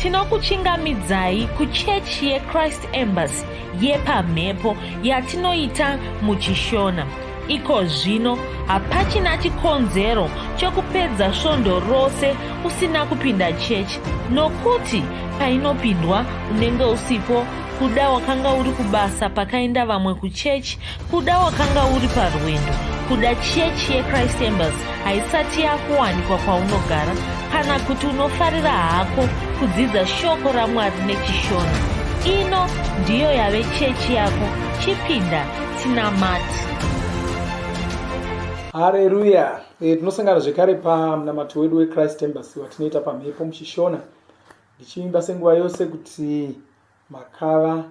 tinokuchingamidzai kuchechi yeChrist Embassy yepamhepo yatinoita muchishona. Iko zvino hapachina chikonzero chokupedza svondo rose usina kupinda chechi, nokuti painopindwa unenge usipo, kuda wakanga uri kubasa pakaenda vamwe kuchechi, kuda wakanga uri parwendo, kuda chechi yeChrist Embassy haisati yakuwanikwa kwaunogara, kana kuti unofarira hako kudzidza shoko raMwari nechishona. Ino ndiyo yave chechi yako. Chipinda tinamati. Haleluya. Tinosangana zvekare pamunamato wedu weChrist Embassy watinoita pamhepo muchishona. Ndichimba senguva yose kuti makava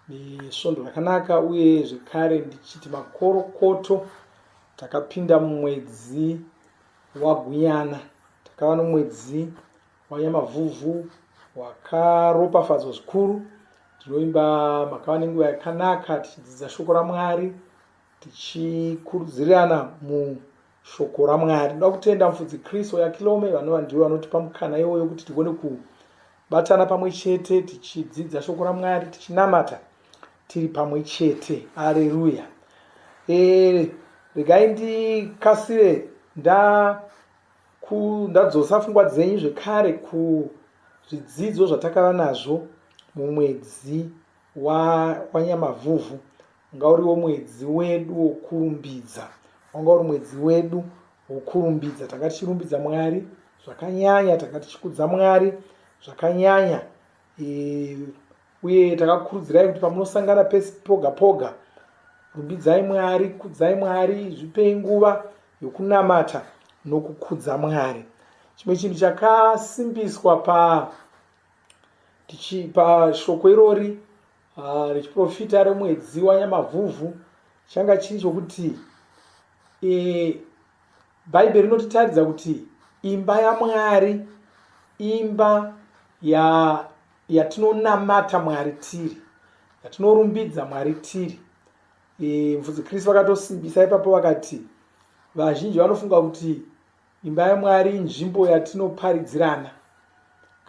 nesvondo rakanaka, uye zvekare ndichiti makorokoto. Takapinda mumwedzi waGuyana, takava nomwedzi wanyamavhuvhu wakaropafadzwa zvikuru. Tinoimba makava nenguva yakanaka tichidzidza shoko raMwari, tichikurudzirana mushoko raMwari. Ndoda kutenda mufudzi Kristu yaKilome vanova ndivo vanotipa mukana iwoyo kuti tigone kubatana pamwe chete tichidzidza shoko raMwari, tichinamata tiri pamwe chete. Haleluya. Regai ndikasire ndadzosa pfungwa dzenyu zvekare kuzvidzidzo zvatakava nazvo mumwedzi wanyamavhuvhu. Wanga uriwo mwedzi wedu wokurumbidza, wanga uri mwedzi wedu wokurumbidza. Takati tichirumbidza Mwari zvakanyanya, takati tichikudza Mwari zvakanyanya, uye takakurudzirai kuti pamunosangana pese poga poga, rumbidzai Mwari, kudzai Mwari, zvipei nguva yokunamata nokukudza Mwari. Chimwe chinhu chakasimbiswa pashoko irori rechiprofita remwedzi wanyamavhuvhu changa chiri chokuti Bhaibheri rinotitaridza kuti imba yaMwari imba yatinonamata Mwari tiri, yatinorumbidza Mwari tiri. Mufudzi Kristu vakatosimbisa ipapo vakati vazhinji vanofunga kuti imba yaMwari inzvimbo yatinoparidzirana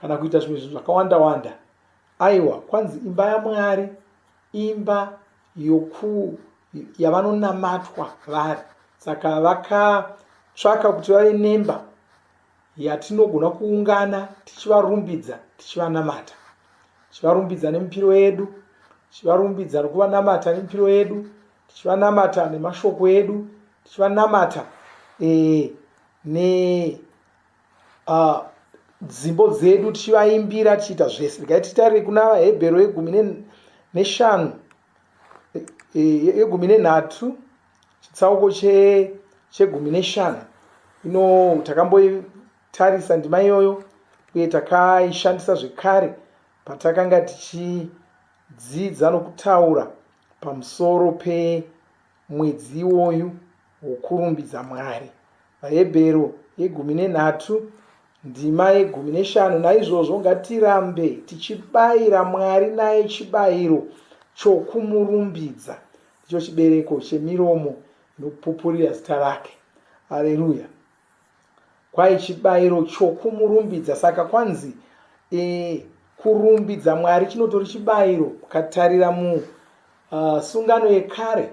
kana kuita zvimwe zvinhu zvakawanda-wanda. Aiwa, kwanzi imba yaMwari imba yavanonamatwa vari. Saka vakatsvaka kuti vave nemba yatinogona kuungana tichivarumbidza, tichivanamata, tichivarumbidza nemipiro yedu, tichivarumbidza nokuvanamata nemipiro yedu, tichivanamata nemashoko edu, tichivanamata dzimbo dzedu, tichivaimbira, tichiita zvese. Regai titarire kuna vaHebheru yegumi nenhatu chitsauko chegumi neshanu. Ino takamboitarisa ndima iyoyo, uye takaishandisa zvekare patakanga tichidzidza nokutaura pamusoro pemwedzi iwoyu wokurumbidza Mwari. VaHebheru yegumi nenhatu ndima yegumi neshanu. Naizvozvo ngatirambe tichibayira Mwari naye chibayiro chokumurumbidza, ndicho chibereko chemiromo inopupurira zita rake. Haleluya. Kwai chibayiro chokumurumbidza. Saka kwanzi kurumbidza Mwari chinotori chibayiro. Ukatarira sungano yekare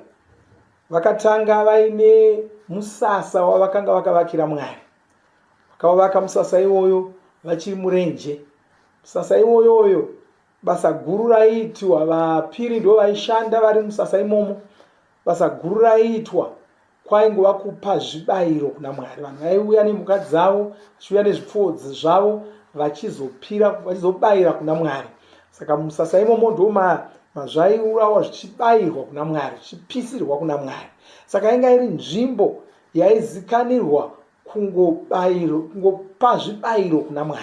vakatanga vaine musasa wavakanga vakavakira Mwari. Vakavaka musasa iwoyo vachiri murenje. Musasa iwoyoyo basa guru raiitwa, vapiri ndo vaishanda vari musasa imomo. Basa guru raiitwa kwaingova kupa zvibayiro kuna Mwari. Vanhu vaiuya nemhuka dzavo, vachiuya nezvipfuwo zvavo, vachizobayira kuna Mwari. Saka musasa imomo ndo mazvaiurawa zvichibayirwa kuna Mwari, zvichipisirwa kuna Mwari. Saka inga iri nzvimbo yaizikanirwa kungopa zvibayiro kuna Mwari.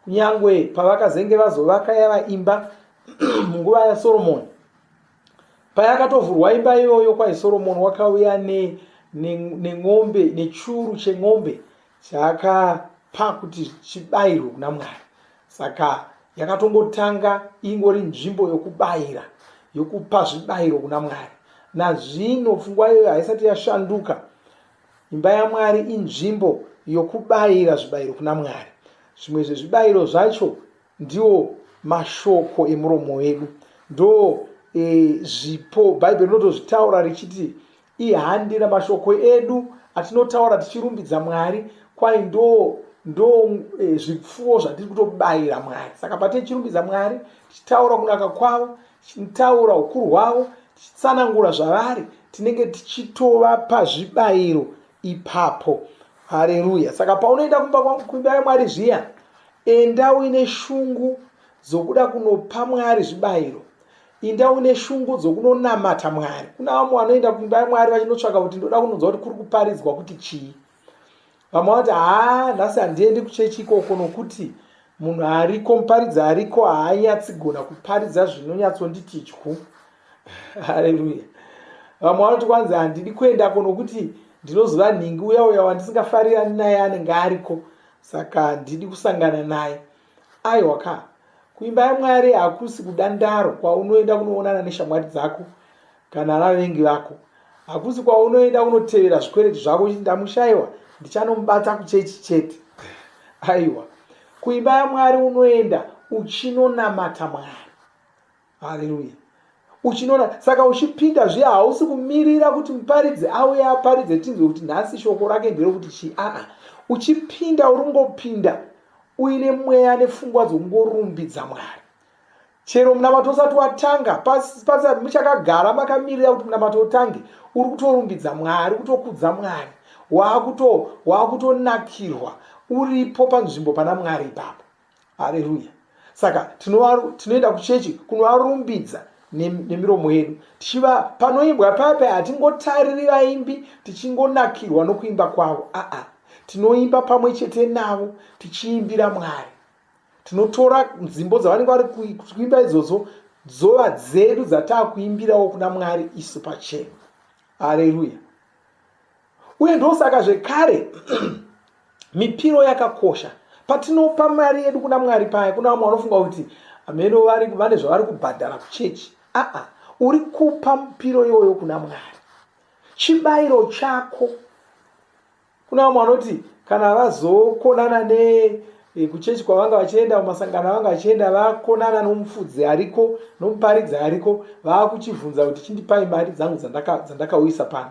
Kunyangwe pavakazenge vazovaka yava imba munguva yaSoromoni, payakatovhurwa imba iyoyo kwaSoromoni wakauya neng'ombe, nechuru cheng'ombe chaakapa kuti chibayirwe kuna Mwari. Saka yakatongotanga ingori nzvimbo yokubayira, yokupa zvibayiro kuna Mwari. Nazvino pfungwa iyoyo haisati yashanduka. Imba yaMwari inzvimbo yokubayira zvibayiro kuna Mwari. Zvimwe zvezvibayiro zvacho ndiwo mashoko emuromo wedu, ndo zvipo bhaibheri rinotozvitaura richiti ihandi ramashoko edu atinotaura tichirumbidza Mwari, kwai ndo zvipfuwo zvatiri kutobayira Mwari. Saka patichirumbidza Mwari, tichitaura kunaka kwavo, tichitaura ukuru hwavo, tichitsanangura zvavari, tinenge tichitovapa zvibayiro ipapo. Haleluya. Saka paunoenda kuimba yaMwari zviya, enda uine shungu dzokuda kunopa Mwari zvibayiro, enda uine shungu dzokunonamata Mwari. Kuna vamwe vanoenda kuimba yaMwari vachinotsvaka kuti ndoda kunonzwa kuti kuri kuparidzwa kuti chii. Vamwe vati nhasi handiendi kuchechi ikoko nokuti munhu ariko, muparidzi ariko haanyatsigona kuparidza zvinonyatsonditi tyu. Haleluya. Vamwe vanoti kwanzi handidi kuendako nokuti ndinozova nhingi uya wandisingafarirani naye anenge ariko, saka handidi kusangana naye. Aiwa, kuimba yaMwari hakusi kudandaro kwaunoenda kunoonana neshamwari dzako kana vavengi vako. Hakusi kwaunoenda kunotevera zvikwereti zvako kuti ndamushayiwa ndichanomubata kuchechi chete. Aiwa, kuimba yaMwari unoenda uchinonamata Mwari. Haleluya. Saka uchipinda zviya hausi kumirira kuti muparidzi auye aparidze tinzwe kuti nhasi shoko rake nderekuti chii. Uchipinda urungopinda uine mweya nepfungwa dzokungorumbidza Mwari. Chero munamato usati watanga, muchakagara makamirira kuti munamato utange, uri kutorumbidza Mwari, uri kutokudza Mwari, waakutonakirwa uripo panzvimbo pana Mwari ipapo. Haleluya. Saka tinoenda kuchechi kunovarumbidza nemiromo yedu. Panoimbwa papa hatingotariri vaimbi tichingonakirwa nokuimba kwavo. Tinoimba pamwe chete navo tichiimbira Mwari. Tinotora nzimbo dzavanenge vari kuimba idzodzo dzova dzedu dzataakuimbirawo kuna Mwari isu pachena. Haleluya. Uye ndosaka zvekare mipiro yakakosha. Patinopa mari yedu kuna Mwari paya, kuna vamwe vanofunga kuti ameno vane zvavari kubhadhara kuchechi. Uri kupa mipiro iyoyo kuna Mwari, chibayiro chako. Kuna vamwe vanoti kana vazokonana kuchechi kwavanga vachienda, mumasangano avanga vachienda, vakonana nomufudzi ariko nomuparidzi ariko, vakuchivhunza kuti chindipai mari dzangu dzandakauyisa pano.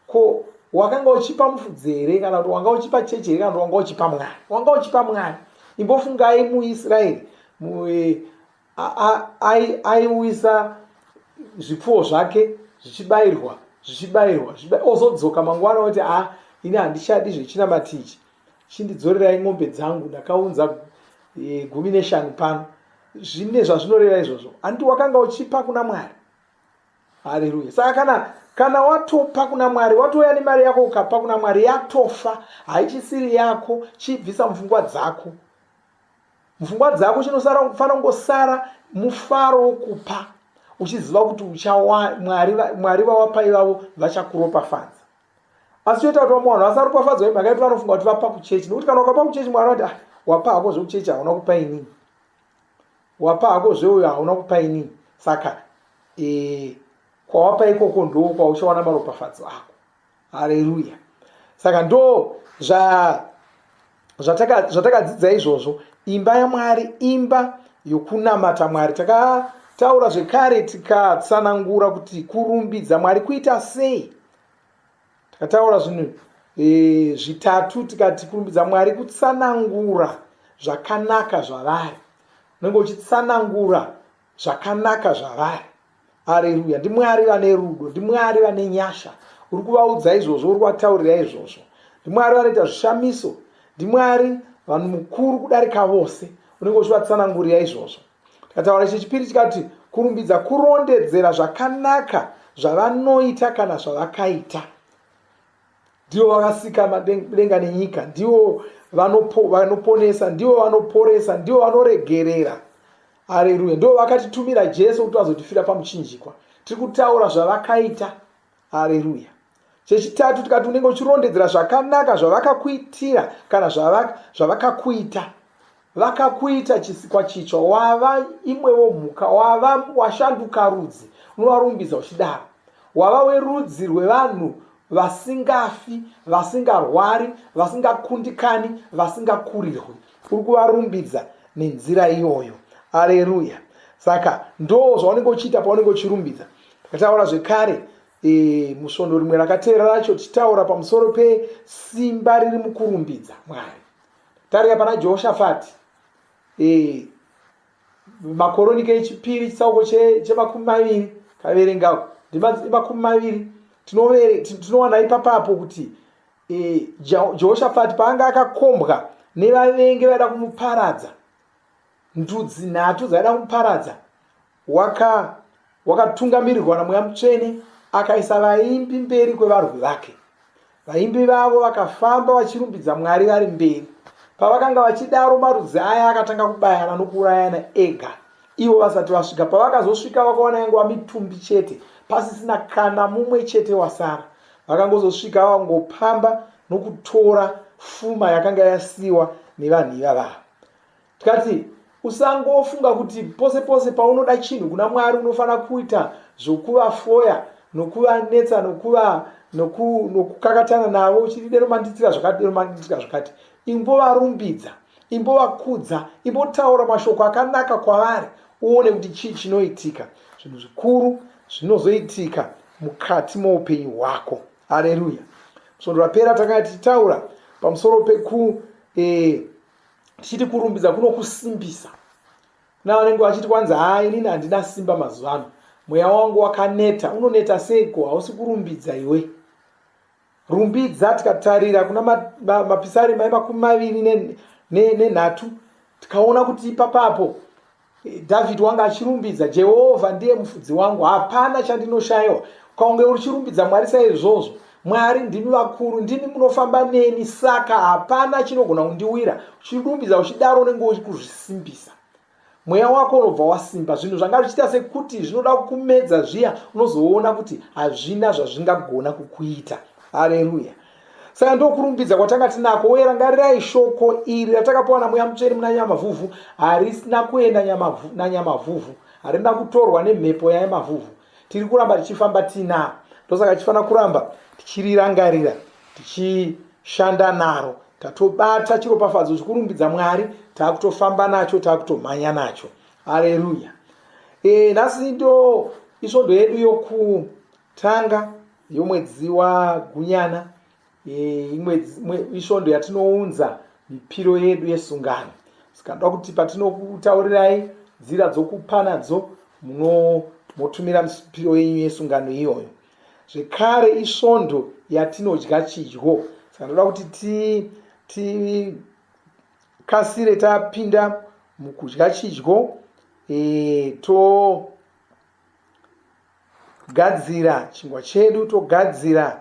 Ko wakanga uchipa mufudzi here, kana kuti wanga uchipa chechi here, kana kuti wanga uchipa Mwari? Wanga uchipa Mwari. Imbofungai muIsraeri aiuyisa zvipfuwo zvake zvichibayirwa ozodzoka mangwana oti ini handichadi zvechinamatichi, chindidzorerai mombe dzangu, ndakaunza 15 pano. Zvine zvazvinoreva izvozvo. Handiti wakanga uchipa kuna Mwari. Haleluya. Saka kana watopa kuna Mwari, watouya nemari yako ukapa kuna Mwari, yatofa, haichisiri yako, chibvisa mupfungwa dzako. Mupfungwa dzako chinofanira kungosara mufaro wokupa, uchiziva kuti Mwari vawapa ivavo vachakuropafadza. Asi choita kuti vamwe vanhu vasaropafadzwa imhaka yekuti vanofunga kuti vapa kuchechi, nokuti kana ukapa kuchechi Mwari vanoti wapa hako zvekuchechi hauna kupa inini, wapa hako zveuyo hauna kupa inini. Saka kwawapa ikoko ndo kwauchawana maropafadzo ako. Haleluya. Saka ndo zvatakadzidza izvozvo. Imba yaMwari imba yokunamata Mwari. Takataura zvekare tikatsanangura kuti kurumbidza Mwari kuita sei. Takataura zvinhu zvitatu tikati kurumbidza Mwari kutsanangura zvakanaka zvavari. Unenge uchitsanangura zvakanaka zvavari. Haleluya. NdiMwari vane rudo, ndiMwari vane nyasha. Uri kuvaudza izvozvo, uri kuvataurira izvozvo. NdiMwari vanoita zvishamiso, ndiMwari vanhu mukuru kudarika vose. Unenge uchivatsanangurira izvozvo. Takataura chechipiri tikati kurumbidza kurondedzera zvakanaka zvavanoita kana zvavakaita. Ndivo vakasika denga nenyika, ndivo vanoponesa, ndivo vanoporesa, ndivo vanoregerera. Haleluya. Ndivo vakatitumira Jesu kuti azotifira pamuchinjikwa. Tiri kutaura zvavakaita. Haleluya. Chechitatu tikati unenge uchirondedzera zvakanaka zvavakakuitira kana zvavakakuita. Vakakuita chisikwa chichwa, wava imwewo mhuka, washanduka rudzi, unovarumbidza uchidaro. Wava werudzi rwevanhu vasingafi, vasingarwari, vasingakundikani, vasingakurirwi. Uri kuvarumbidza nenzira iyoyo. Aleluya. Saka ndo zvaunenge uchiita paunenge uchirumbidza. Takataura zvekare musvondo rimwe rakateera racho tichitaura pamusoro pesimba riri mukurumbidza Mwari. Tarika pana Jehoshafati, makoronike echipiri chitsauko chemakumi maviri kaverenga makumi maviri tinowana ipapapo kuti Jehoshafati paanga akakombwa nevavengi vaida kumuparadza, ndudzi nhatu dzaida kumuparadza, wakatungamirirwa naMweya Mutsvene, akaisa vaimbi mberi kwevarwi vake. Vaimbi vavo vakafamba vachirumbidza Mwari vari mberi. Pavakanga vachidaro, marudzi aya akatanga kubayana nokuurayana ega, ivo vasati vasvika. Pavakazosvika vakaona yange mitumbi chete, pasisina kana mumwe chete wasara. Vakangozosvika vangopamba nokutora pfuma yakanga yasiyiwa nevanhu ivava. Tikati usangofunga kuti pose pose paunoda chinhu kuna Mwari unofanira kuita zvokuvafoya nokuvanetsa nokukakatana navo uchiti dero manditira zvakati. Imbovarumbidza, imbovakudza, imbotaura mashoko akanaka kwavari, uone kuti chii chinoitika. Zvinhu zvikuru zvinozoitika mukati moupenyu hwako. Haleluya. Svondo rapera takanga tichitaura pamusoro tichiti kurumbidza kunokusimbisa. Kuna vanenge vachiti kwanza inini handina simba mazuva ano, mweya wangu wakaneta. Unoneta seiko? Hausi kurumbidza iwe. Rumbidza. Tikatarira kuna mapisari makumi maviri nenhatu, tikaona kuti ipapapo Dhavhidhi wanga achirumbidza, Jehovha ndiye mufudzi wangu, hapana chandinoshayiwa. Ukaunge uchirumbidza Mwari saizvozvo, Mwari ndimi vakuru, ndimi munofamba neni, saka hapana chinogona kundiwira. Uchirumbidza uchidaro unenge uchikuzvisimbisa. Mweya wako unobva wasimba. Zvinhu zvanga zvichiita sekuti zvinoda kukumedza zviya, unozoona kuti hazvina zvazvingagona kukuita. Haleluya. Saka ndokurumbidza kwatanga tinako. Uye rangarirai shoko iri ratakapiwa naMweya Mutsvene muna Nyamavhuvhu, harisina kuenda nanyamavhuvhu, harina kutorwa nemhepo yanyamavhuvhu. Tiri kuramba tichifamba tinaro. Ndosaka tichifanira kuramba tichirirangarira, tichishanda naro. Tatobata chiropafadzo chikurumbidza Mwari, takutofamba nacho, takutomhanya nacho. Haleluya. Nhasi ndo isvondo yedu yokutanga yomwedzi waGunyana, isvondo yatinounza mipiro yedu yesungano. Saka ndoda kuti patinokutaurirai nzira dzokupa nadzo motumira mipiro yenyu yesungano iyoyo. Zvekare isvondo yatinodya chidyo. Saka ndoda kuti tikasire tapinda mukudya chidyo, togadzira chingwa chedu, togadzira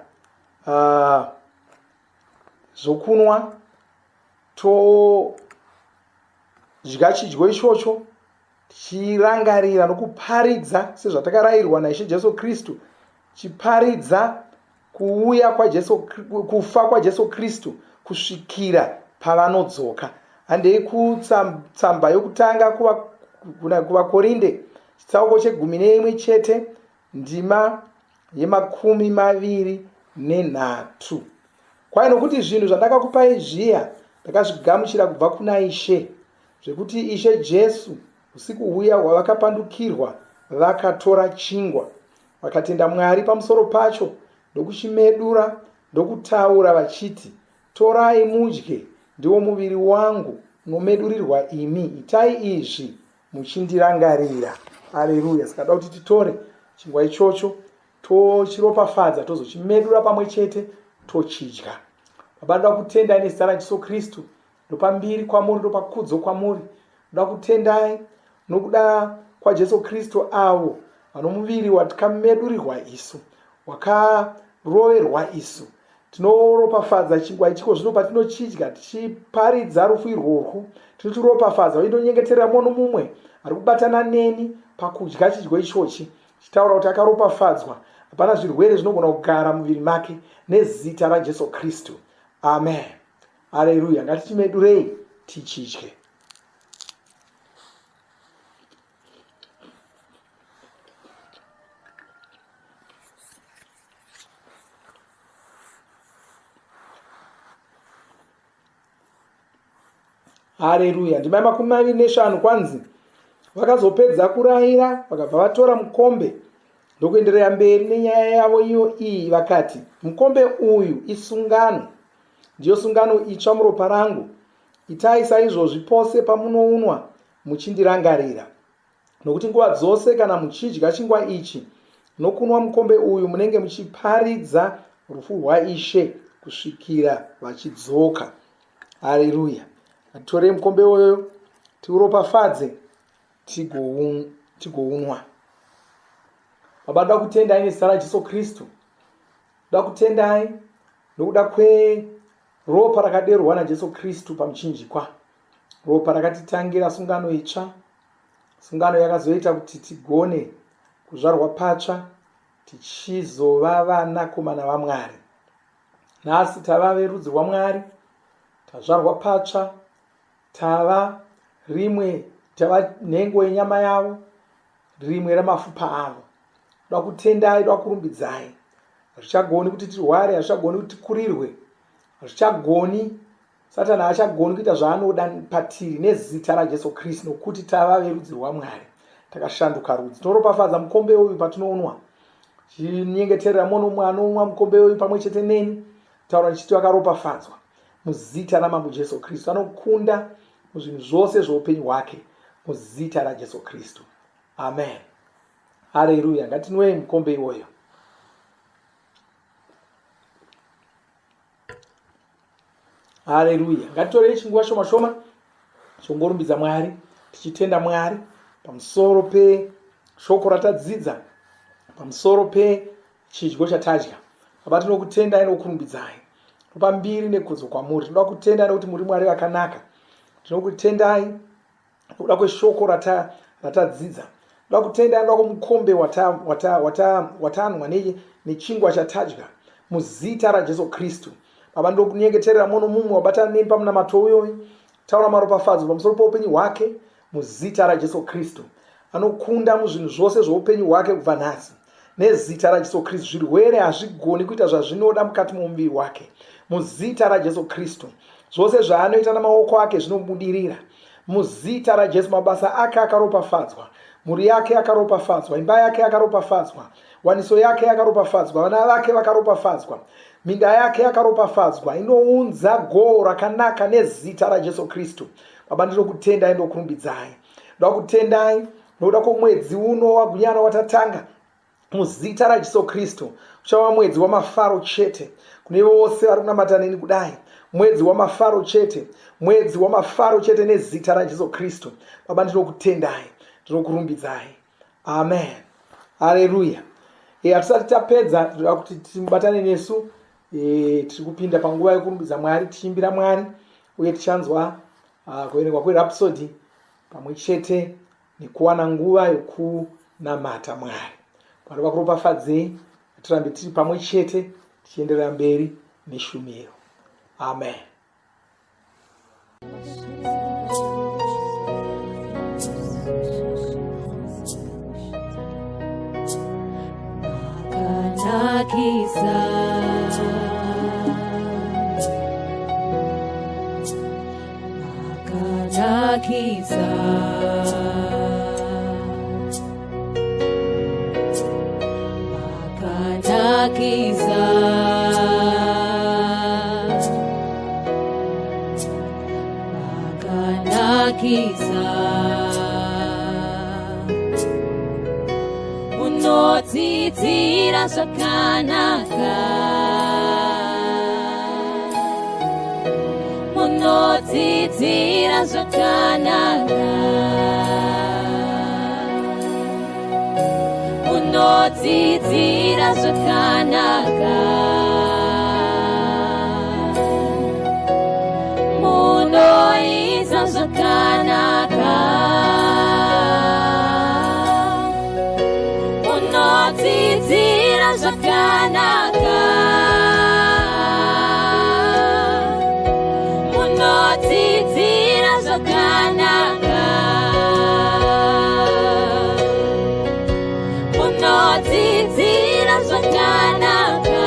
zvokunwa, todya chidyo ichocho tichirangarira nokuparidza sezvatakarayirwa naIshe Jesu Kristu, chiparidza kufa kwaJesu Kristu kusvikira pavanodzoka. Handei kutsamba yokutanga kuvaKorinde chitsauko 11 ndima ye23. Kwai nokuti zvinhu zvandakakupai zviya ndakazvigamuchira kubva kuna Ishe, zvekuti Ishe Jesu usiku huya hwavakapandukirwa vakatora chingwa, vakatenda Mwari pamusoro pacho, ndokuchimedura, ndokutaura vachiti, torai mudye, ndiwo muviri wangu unomedurirwa imi, itai izvi muchindirangarira. Haleluya. Saka da kuti titore chingwa ichocho, tochiropafadza, tozochimedura pamwe chete, tochidya. Baba, ndoda kutendai nezita raJesu Kristu, ndopambiri kwamuri, ndopakudzo kwamuri. Ndoda kutendai nokuda kwaJesu Kristu avo vano muviri watikamedurirwa isu, wakaroverwa isu. Tinoropafadza chingwa ichiko zvino patinochidya, tichiparidza rufu irworwu, tinochiropafadza uye ndonyengeterera mumwe nomumwe ari kubatana neni pakudya chidyo ichochi, chitaura kuti akaropafadzwa, hapana zvirwere zvinogona kugara muviri make, nezita raJesu Kristu. Amen. Haleluya. Ngatichimedurei tichidye. Haleluya. Ndima 25 kwanzi vakazopedza kurayira vakabva vatora mukombe ndokuenderera mberi nenyaya yavo iyo iyi vakati, mukombe uyu isungano, ndiyo sungano itsva muropa rangu. Itai saizvozvi pose pamunounwa muchindirangarira. Nokuti nguva dzose kana muchidya chingwa ichi nokunwa mukombe uyu munenge muchiparidza rufu rwaIshe kusvikira vachidzoka. Haleluya. Ngatorei mukombe uyu tiuropafadze tigounwa. Baba, ndoda kutendai nezita raJesu Kristu. Ndoda kutendai nokuda kweropa rakaderwa naJesu Kristu pamuchinjikwa, ropa rakatitangira sungano itsva, sungano yakazoita kuti tigone kuzvarwa patsva tichizova vanakomana vaMwari. Nhasi tava verudzi rwaMwari, tazvarwa patsva, tava nhengo yenyama yavo, rimwe ramafupa avo. Ndoda kutendai, ndoda kurumbidzai. Hazvichagoni kuti tirware, hazvichagoni kuti tikurirwe, hazvichagoni, Satani haachagoni kuita zvaanoda patiri nezita raJesu Kristu, nokuti tava verudzi rwaMwari, takashanduka rudzi. Tinoropafadza mukombe uyu patinounwa, chinyengeterera mumwe anonwa mukombe uyu pamwe chete neni, taura ndichiti akaropafadzwa muzita ramambo Jesu Kristu. Anokunda muzvinhu zvose zveupenyu hwake muzita raJesu Kristu. Amen. Haleluya. Ngatinwei mukombe iwoyo. Haleluya. Ngatitorei chinguva shoma shoma chongorumbidza Mwari, tichitenda Mwari pamusoro peshoko ratadzidza, pamusoro pechidyo chatadya. Baba, tinokutendai nokurumbidzai, topa mbiri nekodzo kwamuri. Tinoda kutendai nokuti muri Mwari vakanaka. Tinokutendai nokuda kweshoko ratadzidza. Tinoda kutendai nokuda kwomukombe watanwa nechingwa chatadya muzita raJesu Kristu. Baba, ndokunyengeterera muno mumwe wabatana neni pamunamato uyoyu, taura maropafadzo pamusoro poupenyu hwake muzita raJesu Kristu. Anokunda muzvinhu zvose zveupenyu hwake kubva nhasi nezita raJesu Kristu. Zvirwere hazvigoni kuita zvazvinoda mukati momuviri wake muzita raJesu Kristu. Zvose zvaanoita namaoko ake zvinobudirira muzita raJesu. Mabasa ake akaropafadzwa, mhuri yake akaropafadzwa, imba yake akaropafadzwa, waniso yake akaropafadzwa, vana vake vakaropafadzwa, minda yake yakaropafadzwa. Inounza goho rakanaka nezita raJesu Kristu. Baba, ndinokutendai ndokurumbidzai. Ndoda kutendai nokuda kwomwedzi uno wagunyana watatanga muzita raJesu Kristu. Uchava mwedzi wamafaro chete kune vose vari kunamata neni kudai, mwedzi wamafaro chete, mwedzi wamafaro chete nezita raJesu Kristu. Baba, ndinokutendai, ndinokurumbidzai. Amen. Haleluya. Hatisati tapedza, tinoda kuti timubatane nesu. Tiri kupinda panguva yekurumbidza Mwari, tichiimbira Mwari, uye tichanzwa kuverengwa kwerapsodi pamwe chete nekuwana nguva yokunamata Mwari. Mwari vakuropafadzei, tirambe tiri pamwe chete tichienderera mberi neshumiro. Amen. Unodzidzira zvakanaka, unodzidzira zvakanaka, unodzidzira zvakanaka, munoita zvakanaka, unodzidzira zvakanaka, unodzidzira zvakanaka, unodzidzira zvakanaka,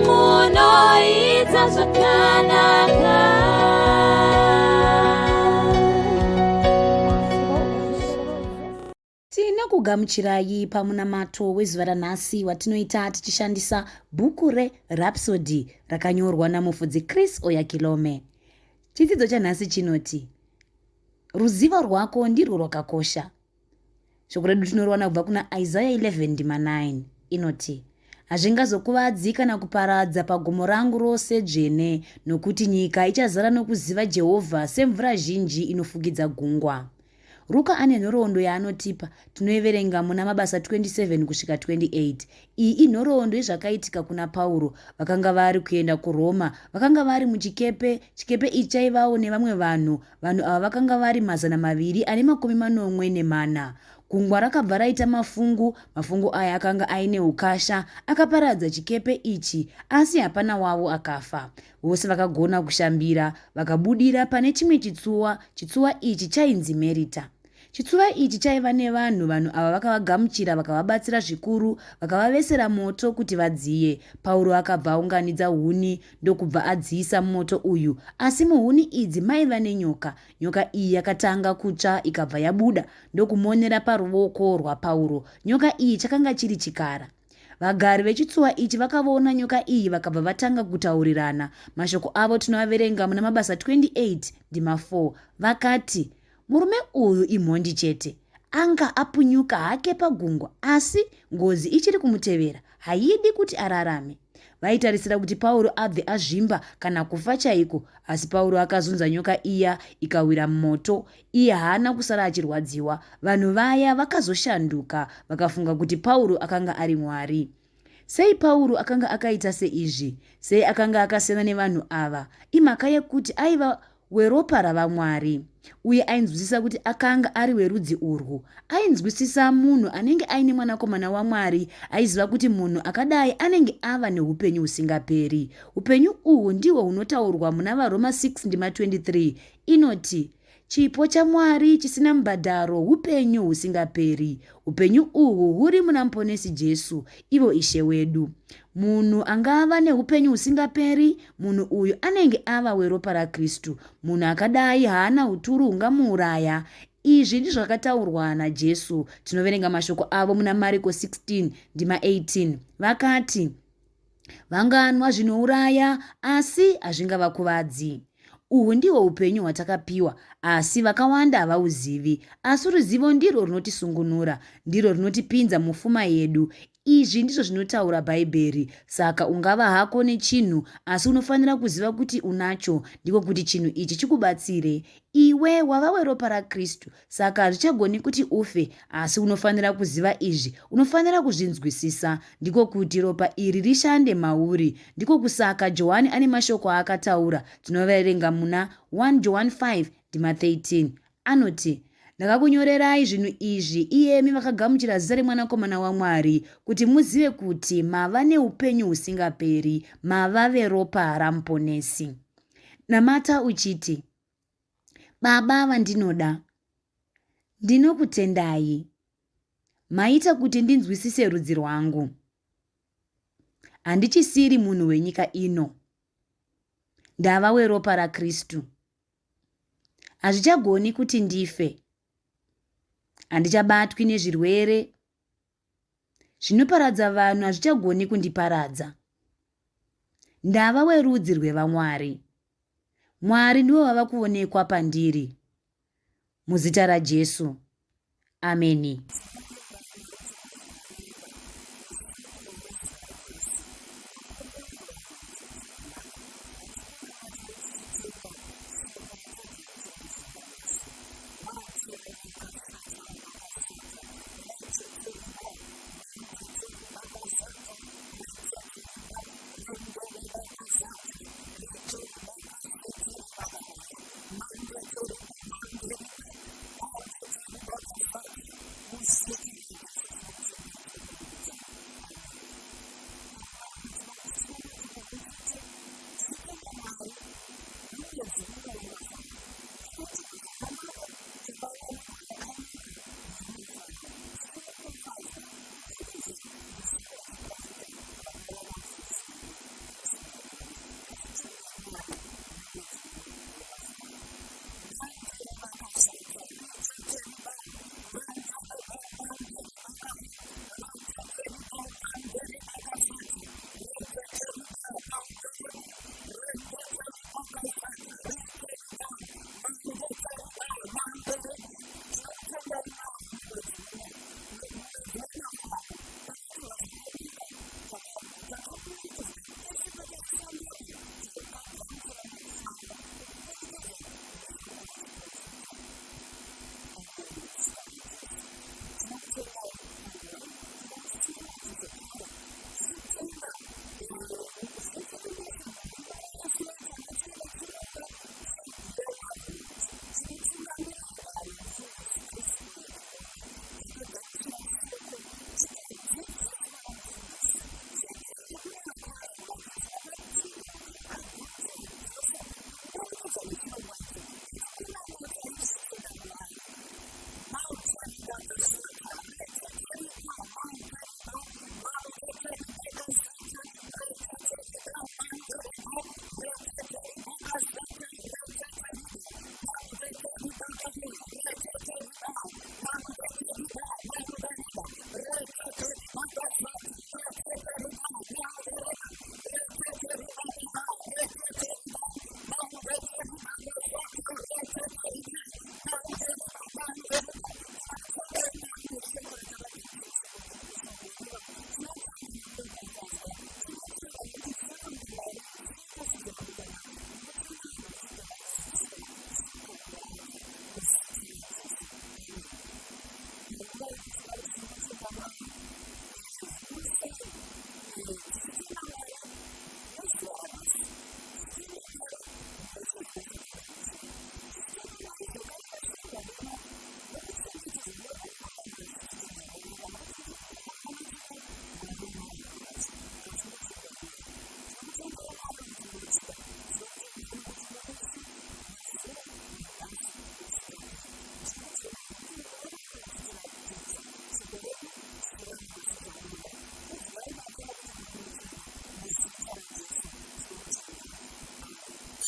munoita zvakanaka. tinokugamuchirai pamunamato wezuva ranhasi watinoita tichishandisa bhuku reRhapsody rakanyorwa namufudzi Chris Oyakilome. Chidzidzo chanhasi chinoti ruzivo rwako ndirwo rwakakosha. Shoko redu tinoriwana kubva kuna Isaiah 11:9 inoti, hazvingazokuvadzi kana kuparadza pagomo rangu rose dzvene, nokuti nyika ichazara nokuziva Jehovha semvura zhinji inofukidza gungwa. Ruka ane nhoroondo yaanotipa tinoiverenga muna Mabasa 27 kusvika 28. Iyi inhoroondo yezvakaitika kuna Pauro vakanga vari kuenda kuRoma. Vakanga vari muchikepe. Chikepe ichi chaivawo nevamwe vanhu ava vakanga vari 284. Gungwa rakabva raita mafungu aya akanga aine ukasha akaparadza chikepe ichi, asi hapana wavo akafa. Vose vakagona kushambira vakabudira pane chimwe chitsuwa. Chitsuwa ichi chainzi Merita. Chitsuwa ichi chaiva nevanhu ava vakavagamuchira vakavabatsira zvikuru, vakavavesera moto kuti vadziye. Pauro akabva aunganidza huni ndokubva adziisa moto uyu, asi muhuni idzi maiva nenyoka. Nyoka iyi yakatanga kutsva ikabva yabuda ndokumonera paruoko rwaPauro. Nyoka iyi chakanga chiri chikara. Vagari vechitsuwa ichi vakavaona nyoka iyi vakabva vatanga kutaurirana. Mashoko avo tinoaverenga muna Mabasa 28:4. Vakati, murume uyu imhondi chete, anga apunyuka hake pagungwa, asi ngozi ichiri kumutevera, haidi kuti ararame. Vaitarisira kuti Pauro abve azvimba kana kufa chaiko, asi Pauro akazunza nyoka iya ikawira mumoto. Iye haana kusara achirwadziwa. Vanhu vaya vakazoshanduka vakafunga kuti Pauro akanga ari mwari. Sei Pauro akanga akaita seizvi? Sei akanga akasiyana nevanhu ava? Imhaka yekuti aiva weropa ravamwari, uye ainzwisisa kuti akanga ari werudzi urwu. Ainzwisisa munhu anenge aine mwanakomana waMwari. Aiziva kuti munhu akadai anenge ava neupenyu husingaperi. Upenyu uhwu ndihwo hunotaurwa muna vaRoma 6:23 inoti, chipo chaMwari chisina mubhadharo, upenyu husingaperi. Upenyu uhwu huri muna muponesi Jesu, ivo Ishe wedu. Munhu angava neupenyu husingaperi, munhu uyu anenge ava weropa raKristu. Munhu akadai haana uturu hungamuuraya. Izvi ndizvo zvakataurwa naJesu. Tinoverenga mashoko avo muna Mariko 16:18. Vakati, vanganwa zvinouraya, asi hazvingavakuvadzi. Uhwu ndihwo upenyu hwatakapiwa, asi vakawanda havahuzivi. Asi ruzivo ndirwo runotisungunura, ndirwo runotipinza mupfuma yedu. Izvi ndizvo zvinotaura Bhaibheri. Saka ungava hako nechinhu, asi unofanira kuziva kuti unacho, ndiko kuti chinhu ichi chikubatsire. Iwe wava weropa raKristu, saka hazvichagoni kuti ufe, asi unofanira kuziva izvi. Unofanira kuzvinzwisisa, ndiko kuti ropa iri rishande mauri. Ndiko kusaka Johani ane mashoko aakataura. Tinoverenga muna 1 John 5:13. Anoti, ndakakunyorerai zvinhu izvi iyemi vakagamuchira zita remwanakomana waMwari, kuti muzive kuti mava neupenyu husingaperi, mava veropa ramuponesi. Namata uchiti, Baba vandinoda, ndinokutendai. Maita kuti ndinzwisise rudzi rwangu. Handichisiri munhu wenyika ino. Ndava weropa raKristu. Hazvichagoni kuti ndife. Handichabatwi nezvirwere zvinoparadza vanhu, hazvichagoni kundiparadza. Ndava werudzi rwevamwari. Mwari ndiwo wava kuonekwa pandiri. Muzita raJesu. Ameni.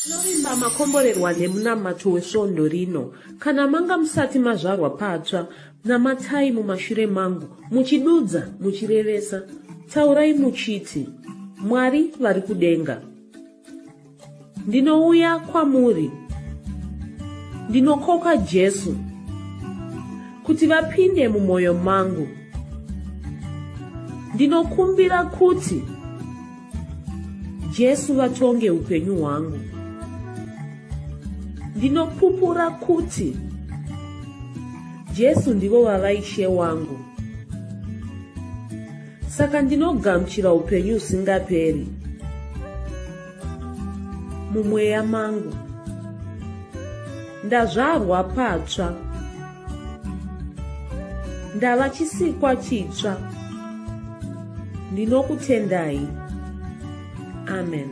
tinovimba makomborerwa nemunamato wesvondo rino. Kana manga musati mazvarwa patsva, namatai mumashure mangu, muchidudza, muchirevesa. Taurai muchiti, Mwari vari kudenga, ndinouya kwamuri, ndinokoka Jesu kuti vapinde mumwoyo mangu. Ndinokumbira kuti Jesu vatonge upenyu hwangu. Ndinopupura kuti Jesu ndivo vavaishe wangu. Saka ndinogamuchira upenyu usingaperi mumweya mangu. Ndazvarwa patsva, ndava chisikwa chitsva. Ndinokutendai. Amen.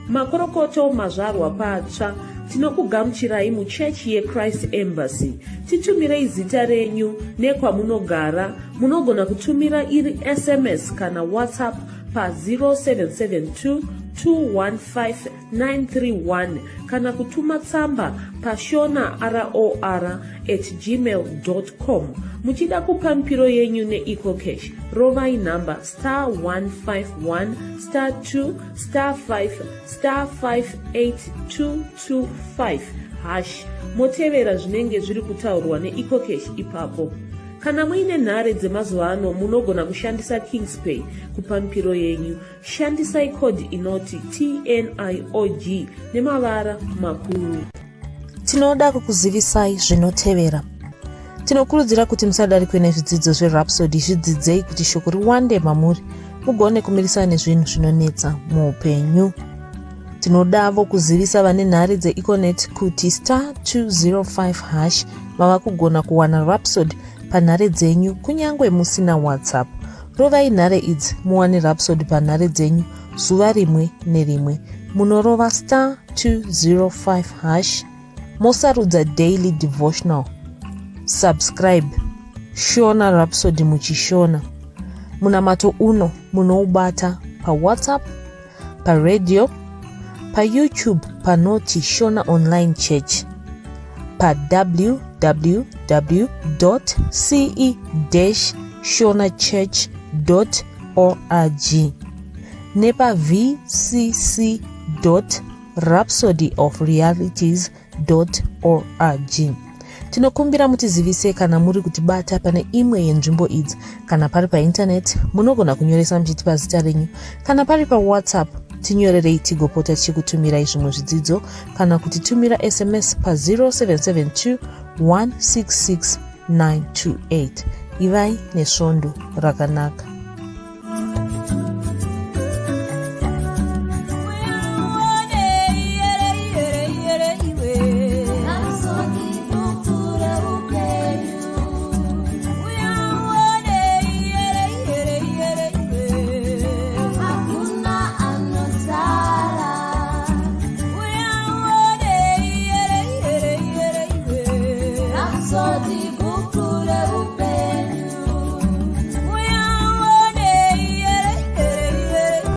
Makorokoto mazvarwa patsva, tinokugamuchirai muchechi yeChrist Embassy. Titumirei zita renyu nekwamunogara. Munogona kutumira iri SMS kana WhatsApp pa 0772 215 kana kutuma tsamba pa shonaror@gmail.com. Muchida kupa mpiro yenyu neEcocash, rovai namba *151*2*5*58222 motevera zvinenge zviri kutaurwa neEcocash ipapo. Kana muine nhare dzemazuva ano, munogona kushandisa KingsPay kupa mpiro yenyu. Shandisai kodhi inoti TNIOG nemavara makuru. Tinoda kukuzivisai zvinotevera. Tinokurudzira kuti musadarikwe nezvidzidzo zveRhapsody. Zvidzidzei kuti shoko riwande mamuri, mugone kumirisana nezvinhu zvinonetsa muupenyu. Tinodavo kuzivisa vane nhare dzeEconet kuti *205# vava kugona kuwana Rhapsody panhare dzenyu kunyangwe musina WhatsApp. Rovai nhare idzi muwane Rhapsody panhare dzenyu zuva rimwe nerimwe. Munorova *205#, mosarudza daily devotional. Subscribe, shona Rhapsody muchishona. Munamato uno munoubata pa WhatsApp, pa radio, pa YouTube panoti Shona Online Church, pa www.ce-shonachurch.org, nepa vcc.rhapsodyofrealities.org. Tinokumbira mutizivise kana muri kutibata pane imwe yenzvimbo idzi. Kana pari painternet, munogona kunyoresa muchitipa zita renyu. Kana pari pa WhatsApp, tinyorerei tigopota tichikutumirai zvimwe zvidzidzo, kana kutitumira SMS pa 0772 166 928. Ivai nesvondo rakanaka.